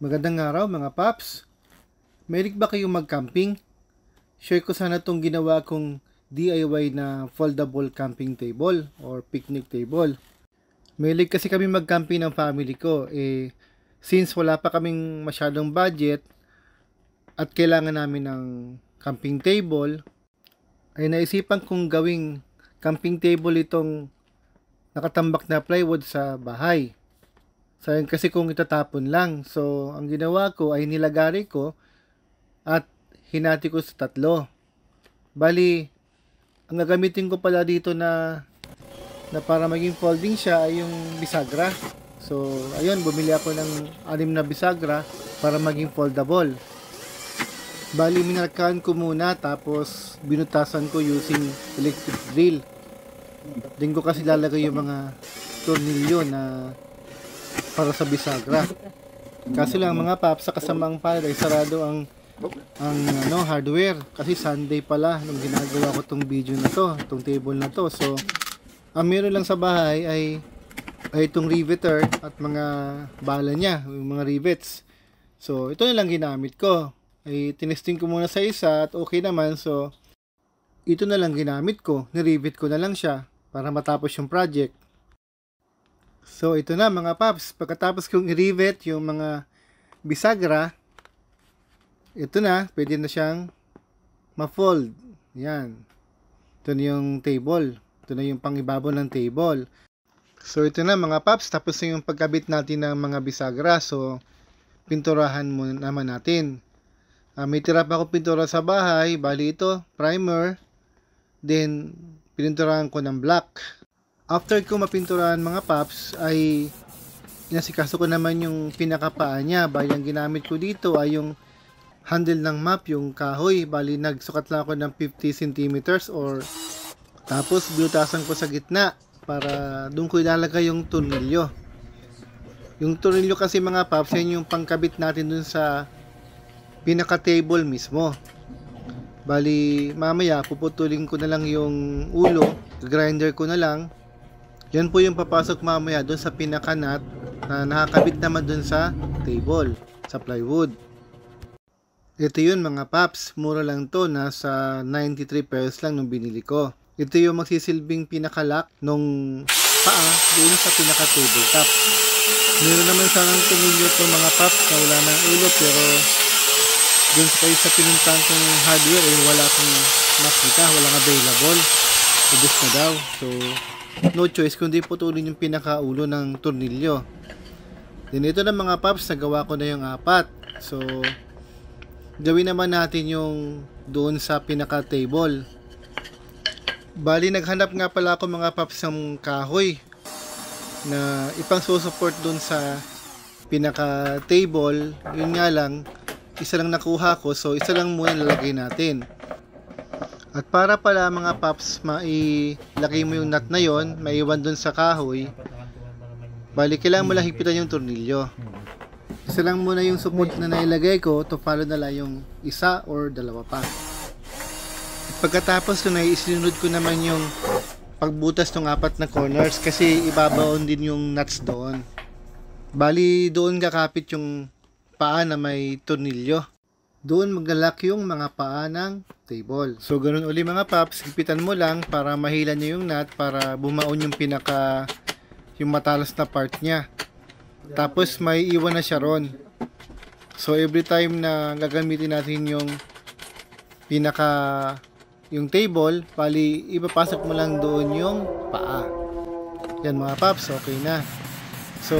Magandang araw mga paps. Mahilig ba kayong mag-camping? Share ko sana itong ginawa kong DIY na foldable camping table or picnic table. Mahilig kasi kami mag-camping ng family ko. Since wala pa kaming masyadong budget at kailangan namin ng camping table, ay naisipan kong gawing camping table itong nakatambak na plywood sa bahay. Sayang kasi kung itatapon lang. So, ang ginawa ko ay nilagari ko at hinati ko sa tatlo. Bali, ang gagamitin ko pala dito na para maging folding siya ay yung bisagra. So, ayun, bumili ako ng 6 na bisagra para maging foldable. Bali, minarkahan ko muna tapos binutasan ko using electric drill. Din ko kasi lalagay yung mga tornilyo na para sa bisagra. Kasi lang mga paps, sa kasamang palad ay sarado ang hardware kasi Sunday pala nung ginagawa ko tong video na to, tong table na to. So ang meron lang sa bahay ay itong riveter at mga bala niya, yung mga rivets. So ito na lang ginamit ko. Ay tinesting ko muna sa isa at okay naman, so ito na lang ginamit ko, ni-rivet ko na lang siya para matapos yung project. So, ito na mga paps. Pagkatapos kong i-rivet yung mga bisagra, ito na, pwede na siyang ma-fold. Yan. Ito na yung table. Ito na yung pangibabaw ng table. So, ito na mga paps. Tapos na yung pagkabit natin ng mga bisagra. So, pinturahan muna naman natin. May tira pa akong pintura sa bahay. Bali ito, primer. Then, pininturahan ko ng black. After ko mapinturahan mga paps, ay inasikaso ko naman yung pinakapaa niya. Bali, ang ginamit ko dito ay yung handle ng map, yung kahoy. Bali, nagsukat lang ako ng 50 cm or tapos binutasan ko sa gitna para doon ko ilalagay yung tornilyo. Yung tornilyo kasi mga paps, yan yung pangkabit natin dun sa pinaka-table mismo. Bali, mamaya puputulin ko na lang yung ulo, grinder ko na lang. Yan po yung papasok mamaya doon sa pinaka-nut na nakakabit naman doon sa table, sa plywood. Ito yun mga paps, mura lang to, nasa 93 pesos lang nung binili ko. Ito yung magsisilbing pinaka-lock nung paa doon sa pinaka-tabletop. Meron naman sanang tumilyo to mga paps na wala ng ulo, pero doon sa pinuntahan kong hardware wala akong makita, walang available. Ubus na daw. So, no choice kundi putulin yung pinakaulo ng tornilyo. Then ito na mga paps, nagawa ko na yung 4. So gawin naman natin yung doon sa pinaka-table. Bali, naghanap nga pala ako mga paps ng kahoy na ipang support doon sa pinaka-table. Yun nga lang, isa lang nakuha ko, so isa lang muna nalagay natin. At para pala mga paps, mailagay mo yung nut na yon, maiwan dun sa kahoy, bali kailangan mo lang higpitan yung tornilyo. Isa lang muna yung support na nailagay ko, to follow na lang yung isa or dalawa pa. At pagkatapos ko na isinunod ko naman yung pagbutas ng 4 na corners kasi ibabaon din yung nuts doon. Bali doon kakapit yung paa na may tornilyo. Doon maglalak yung mga paa ng table. So, ganun uli mga paps, hipitan mo lang para mahila nyo yung nut para bumaon yung yung matalas na part niya. Tapos, may iwan na siya ron. So, every time na gagamitin natin yung yung table, bali, ipapasok mo lang doon yung paa. Yan mga paps, okay na. So,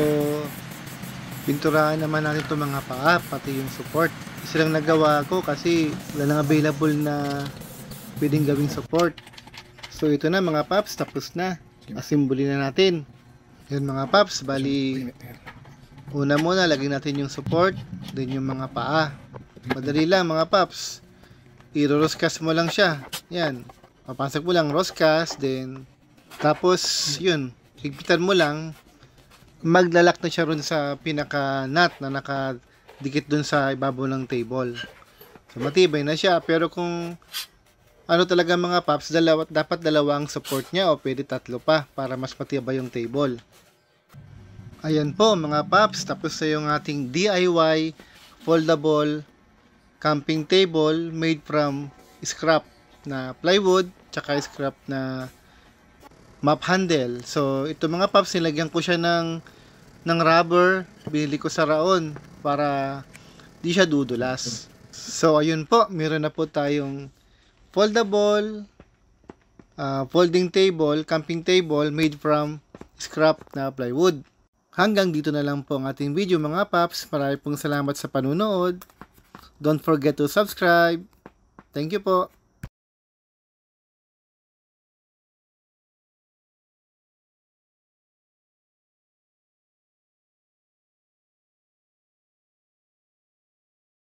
pinturahan naman natin itong mga paa, pati yung support. Isa lang nagawa ko kasi wala nang available na pwedeng gawing support. So ito na mga paps, tapos na. Assemble na natin. Yan mga paps, bali una muna lagyan natin yung support, then yung mga paa. Madali lang mga paps. I-roscast mo lang siya. Yan. Papasok mo lang roscast, then tapos yun, higpitan mo lang. Maglalak na siya ron sa pinaka-nut na nakadikit dun sa ibabaw ng table. So, matibay na siya. Pero kung ano talaga mga paps, dapat dalawang support niya o pwede 3 pa para mas matibay yung table. Ayan po mga paps, tapos na yung ating DIY foldable camping table made from scrap na plywood tsaka scrap na map handle. So ito mga paps, nilagyan ko siya ng rubber, binili ko sa Raon para di siya dudulas. So ayun po, meron na po tayong foldable folding table, camping table made from scrap na plywood. Hanggang dito na lang po ang ating video mga paps. Marami pong salamat sa panunood. Don't forget to subscribe. Thank you po.